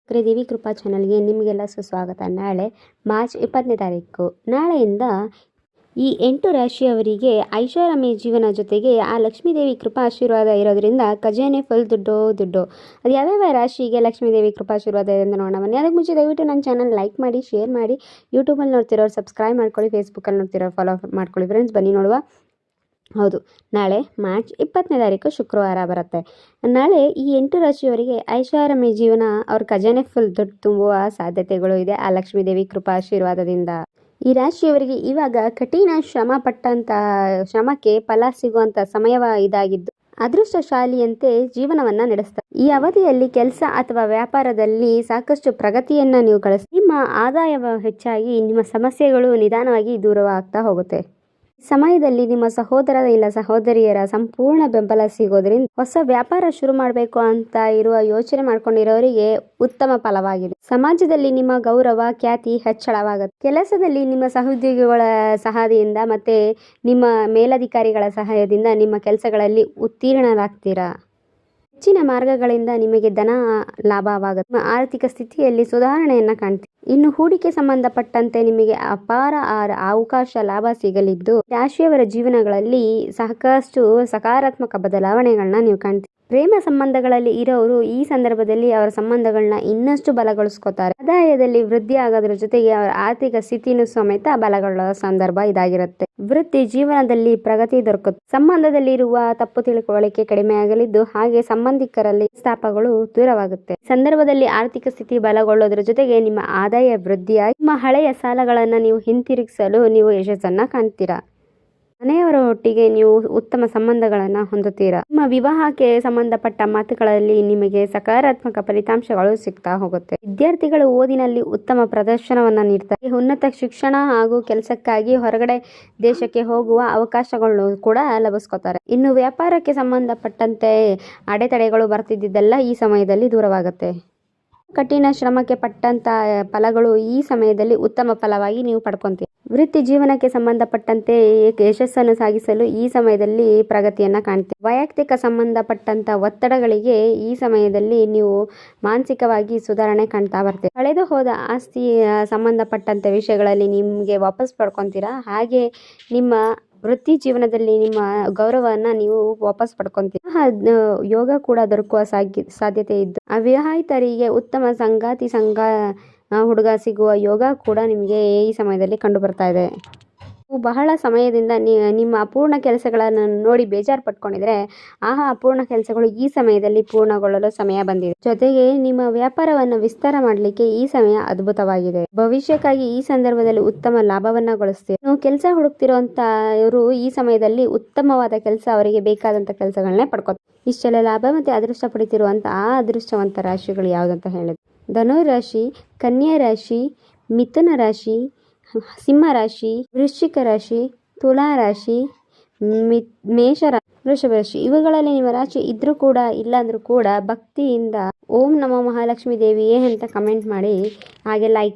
ದೇವಿ ಕೃಪಾ ಚಾನಲ್ಗೆ ನಿಮಗೆಲ್ಲ ಸುಸ್ವಾಗತ. ನಾಳೆ ಮಾರ್ಚ್ 20ನೇ ತಾರೀಕು ನಾಳೆಯಿಂದ ಈ 8 ರಾಶಿಯವರಿಗೆ ಐಷಾರಾಮಿ ಜೀವನ ಜೊತೆಗೆ ಆ ಲಕ್ಷ್ಮೀದೇವಿ ಕೃಪಾ ಆಶೀರ್ವಾದ ಇರೋದ್ರಿಂದ ಖಜಾನೆ ಫುಲ್ ದುಡ್ಡು. ಅದು ಯಾವ್ಯಾವ ರಾಶಿಗೆ ಲಕ್ಷ್ಮೀದೇವಿ ಕೃಪಾ ಆಶೀರ್ವಾದ ಇದೆ ಅಂತ ನೋಡೋಣ ಬನ್ನಿ. ಅದಕ್ಕೆ ಮುಂಚೆ ದಯವಿಟ್ಟು ನನ್ನ ಚಾನಲ್ ಲೈಕ್ ಮಾಡಿ, ಶೇರ್ ಮಾಡಿ, ಯೂಟ್ಯೂಬಲ್ಲಿ ನೋಡ್ತಿರೋರು ಸಬ್ಸ್ಕ್ರೈಬ್ ಮಾಡ್ಕೊಳ್ಳಿ, ಫೇಸ್ಬುಕ್ಕಲ್ಲಿ ನೋಡ್ತಿರೋರು ಫಾಲೋ ಮಾಡ್ಕೊಳ್ಳಿ ಫ್ರೆಂಡ್ಸ್. ಬನ್ನಿ ನೋಡುವ. ಹೌದು, ನಾಳೆ ಮಾರ್ಚ್ 20ನೇ ತಾರೀಕು ಶುಕ್ರವಾರ ಬರುತ್ತೆ. ನಾಳೆ ಈ 8 ರಾಶಿಯವರಿಗೆ ಐಷಾರಾಮಿ ಜೀವನ, ಅವ್ರ ಖಜಾನೆ ಫುಲ್ ದುಡ್ಡು ತುಂಬುವ ಸಾಧ್ಯತೆಗಳು ಇದೆ ಆ ಲಕ್ಷ್ಮೀದೇವಿ ಕೃಪಾ ಆಶೀರ್ವಾದದಿಂದ. ಈ ರಾಶಿಯವರಿಗೆ ಇವಾಗ ಕಠಿಣ ಶ್ರಮ ಪಟ್ಟಂತ ಶ್ರಮಕ್ಕೆ ಫಲ ಸಿಗುವಂತ ಸಮಯವ ಇದಾಗಿದ್ದು ಅದೃಷ್ಟಶಾಲಿಯಂತೆ ಜೀವನವನ್ನ ನಡೆಸ್ತಾರೆ. ಈ ಅವಧಿಯಲ್ಲಿ ಕೆಲಸ ಅಥವಾ ವ್ಯಾಪಾರದಲ್ಲಿ ಸಾಕಷ್ಟು ಪ್ರಗತಿಯನ್ನ ನೀವು ನಿಮ್ಮ ಆದಾಯ ಹೆಚ್ಚಾಗಿ ನಿಮ್ಮ ಸಮಸ್ಯೆಗಳು ನಿಧಾನವಾಗಿ ದೂರವಾಗ್ತಾ ಹೋಗುತ್ತೆ. ಸಮಯದಲ್ಲಿ ನಿಮ್ಮ ಸಹೋದರ ಇಲ್ಲ ಸಹೋದರಿಯರ ಸಂಪೂರ್ಣ ಬೆಂಬಲ ಸಿಗೋದ್ರಿಂದ ಹೊಸ ವ್ಯಾಪಾರ ಶುರು ಮಾಡಬೇಕು ಅಂತ ಇರುವ ಯೋಚನೆ ಮಾಡ್ಕೊಂಡಿರೋರಿಗೆ ಉತ್ತಮ ಫಲವಾಗಿದೆ. ಸಮಾಜದಲ್ಲಿ ನಿಮ್ಮ ಗೌರವ ಖ್ಯಾತಿ ಹೆಚ್ಚಳವಾಗುತ್ತೆ. ಕೆಲಸದಲ್ಲಿ ನಿಮ್ಮ ಸಹೋದ್ಯೋಗಿಗಳ ಸಹಾಯದಿಂದ ಮತ್ತೆ ನಿಮ್ಮ ಮೇಲಧಿಕಾರಿಗಳ ಸಹಾಯದಿಂದ ನಿಮ್ಮ ಕೆಲಸಗಳಲ್ಲಿ ಉತ್ತೀರ್ಣರಾಗ್ತೀರಾ. ಹೆಚ್ಚಿನ ಮಾರ್ಗಗಳಿಂದ ನಿಮಗೆ ಧನ ಲಾಭವಾಗುತ್ತೆ. ನಿಮ್ಮ ಆರ್ಥಿಕ ಸ್ಥಿತಿಯಲ್ಲಿ ಸುಧಾರಣೆಯನ್ನ ಕಾಣ್ತೀವಿ. ಇನ್ನು ಹೂಡಿಕೆ ಸಂಬಂಧಪಟ್ಟಂತೆ ನಿಮಗೆ ಅಪಾರ ಅವಕಾಶ ಲಾಭ ಸಿಗಲಿದ್ದು ರಾಶಿಯವರ ಜೀವನಗಳಲ್ಲಿ ಸಾಕಷ್ಟು ಸಕಾರಾತ್ಮಕ ಬದಲಾವಣೆಗಳನ್ನ ನೀವು ಕಾಣ್ತೀವಿ. ಪ್ರೇಮ ಸಂಬಂಧಗಳಲ್ಲಿ ಇರೋರು ಈ ಸಂದರ್ಭದಲ್ಲಿ ಅವರ ಸಂಬಂಧಗಳನ್ನ ಇನ್ನಷ್ಟು ಬಲಗೊಳಿಸ್ಕೋತಾರೆ. ಆದಾಯದಲ್ಲಿ ವೃದ್ಧಿ ಆಗೋದ್ರ ಜೊತೆಗೆ ಅವರ ಆರ್ಥಿಕ ಸ್ಥಿತಿನೂ ಸಮೇತ ಬಲಗೊಳ್ಳುವ ಸಂದರ್ಭ ಇದಾಗಿರುತ್ತೆ. ವೃತ್ತಿ ಜೀವನದಲ್ಲಿ ಪ್ರಗತಿ ದೊರಕುತ್ತೆ. ಸಂಬಂಧದಲ್ಲಿರುವ ತಪ್ಪು ತಿಳುವಳಿಕೆ ಕಡಿಮೆ ಆಗಲಿದ್ದು ಹಾಗೆ ಸಂಬಂಧಿಕರಲ್ಲಿ ಸ್ಥಾಪಗಳು ದೂರವಾಗುತ್ತೆ. ಸಂದರ್ಭದಲ್ಲಿ ಆರ್ಥಿಕ ಸ್ಥಿತಿ ಬಲಗೊಳ್ಳೋದ್ರ ಜೊತೆಗೆ ನಿಮ್ಮ ಆದಾಯ ವೃದ್ಧಿಯಾಗಿ ನಿಮ್ಮ ಹಳೆಯ ಸಾಲಗಳನ್ನ ನೀವು ಹಿಂತಿರುಗಿಸಲು ನೀವು ಯಶಸ್ಸನ್ನ ಕಾಣ್ತೀರಾ. ಮನೆಯವರ ಒಟ್ಟಿಗೆ ನೀವು ಉತ್ತಮ ಸಂಬಂಧಗಳನ್ನು ಹೊಂದುತ್ತೀರಾ. ನಿಮ್ಮ ವಿವಾಹಕ್ಕೆ ಸಂಬಂಧಪಟ್ಟ ಮಾತುಗಳಲ್ಲಿ ನಿಮಗೆ ಸಕಾರಾತ್ಮಕ ಫಲಿತಾಂಶಗಳು ಸಿಗ್ತಾ ಹೋಗುತ್ತೆ. ವಿದ್ಯಾರ್ಥಿಗಳು ಓದಿನಲ್ಲಿ ಉತ್ತಮ ಪ್ರದರ್ಶನವನ್ನ ನೀಡ್ತಾರೆ. ಉನ್ನತ ಶಿಕ್ಷಣ ಹಾಗೂ ಕೆಲಸಕ್ಕಾಗಿ ಹೊರಗಡೆ ದೇಶಕ್ಕೆ ಹೋಗುವ ಅವಕಾಶಗಳನ್ನು ಕೂಡ ಲಭಿಸ್ಕೋತಾರೆ. ಇನ್ನು ವ್ಯಾಪಾರಕ್ಕೆ ಸಂಬಂಧಪಟ್ಟಂತೆ ಅಡೆತಡೆಗಳು ಬರ್ತಿದ್ದೆಲ್ಲ ಈ ಸಮಯದಲ್ಲಿ ದೂರವಾಗುತ್ತೆ. ಕಠಿಣ ಶ್ರಮಕ್ಕೆ ಪಟ್ಟಂತ ಫಲಗಳು ಈ ಸಮಯದಲ್ಲಿ ಉತ್ತಮ ಫಲವಾಗಿ ನೀವು ಪಡ್ಕೊಂತೀರಿ. ವೃತ್ತಿ ಜೀವನಕ್ಕೆ ಸಂಬಂಧಪಟ್ಟಂತೆ ಯಶಸ್ಸನ್ನು ಸಾಗಿಸಲು ಈ ಸಮಯದಲ್ಲಿ ಪ್ರಗತಿಯನ್ನ ಕಾಣ್ತೀವಿ. ವೈಯಕ್ತಿಕ ಸಂಬಂಧಪಟ್ಟಂತ ಒತ್ತಡಗಳಿಗೆ ಈ ಸಮಯದಲ್ಲಿ ನೀವು ಮಾನಸಿಕವಾಗಿ ಸುಧಾರಣೆ ಕಾಣ್ತಾ ಬರ್ತೀರಿ. ಕಳೆದು ಹೋದ ಆಸ್ತಿ ಸಂಬಂಧಪಟ್ಟಂತ ವಿಷಯಗಳಲ್ಲಿ ನಿಮ್ಗೆ ವಾಪಸ್ ಪಡ್ಕೊಂತೀರಾ. ಹಾಗೆ ನಿಮ್ಮ ವೃತ್ತಿ ಜೀವನದಲ್ಲಿ ನಿಮ್ಮ ಗೌರವವನ್ನು ನೀವು ವಾಪಸ್ ಪಡ್ಕೊಂತೀರಿ. ಯೋಗ ಕೂಡ ದೊರಕುವ ಸಾಧ್ಯತೆ ಇದ್ದು ಅವಿವಾಹಿತರಿಗೆ ಉತ್ತಮ ಸಂಗಾತಿ ಹುಡುಗ ಸಿಗುವ ಯೋಗ ಕೂಡ ನಿಮಗೆ ಈ ಸಮಯದಲ್ಲಿ ಕಂಡು ಬರ್ತಾ ಇದೆ. ಬಹಳ ಸಮಯದಿಂದ ನಿಮ್ಮ ಅಪೂರ್ಣ ಕೆಲಸಗಳನ್ನು ನೋಡಿ ಬೇಜಾರು ಪಟ್ಕೊಂಡಿದ್ರೆ ಅಪೂರ್ಣ ಕೆಲಸಗಳು ಈ ಸಮಯದಲ್ಲಿ ಪೂರ್ಣಗೊಳ್ಳಲು ಸಮಯ ಬಂದಿದೆ. ಜೊತೆಗೆ ನಿಮ್ಮ ವ್ಯಾಪಾರವನ್ನು ವಿಸ್ತಾರ ಮಾಡಲಿಕ್ಕೆ ಈ ಸಮಯ ಅದ್ಭುತವಾಗಿದೆ. ಭವಿಷ್ಯಕ್ಕಾಗಿ ಈ ಸಂದರ್ಭದಲ್ಲಿ ಉತ್ತಮ ಲಾಭವನ್ನ ಗಳಿಸ್ತೀರಿ. ನೀವು ಕೆಲಸ ಹುಡುಕ್ತಿರುವಂತ ಇವರು ಈ ಸಮಯದಲ್ಲಿ ಉತ್ತಮವಾದ ಕೆಲಸ, ಅವರಿಗೆ ಬೇಕಾದಂತ ಕೆಲಸಗಳನ್ನೇ ಪಡ್ಕೋತಾರೆ. ಇಷ್ಟೆಲ್ಲ ಲಾಭ ಮತ್ತೆ ಅದೃಷ್ಟ ಪಡಿತಿರುವಂತ ಅದೃಷ್ಟವಂತ ರಾಶಿಗಳು ಯಾವುದಂತ ಹೇಳಿದ್ರು: ಧನು ರಾಶಿ, ಕನ್ಯಾ ರಾಶಿ, ಮಿಥುನ ರಾಶಿ, ಸಿಂಹ ರಾಶಿ, ವೃಶ್ಚಿಕ ರಾಶಿ, ತುಲಾ ರಾಶಿ, ಮೇಷ ರಾಶಿ, ವೃಷಭ ರಾಶಿ. ಇವುಗಳಲ್ಲಿ ನಿಮ್ಮ ರಾಶಿ ಇದ್ರೂ ಕೂಡ ಇಲ್ಲಾಂದ್ರೂ ಕೂಡ ಭಕ್ತಿಯಿಂದ ಓಂ ನಮೋ ಮಹಾಲಕ್ಷ್ಮೀ ದೇವಿಯೇ ಅಂತ ಕಮೆಂಟ್ ಮಾಡಿ, ಹಾಗೆ ಲೈಕ್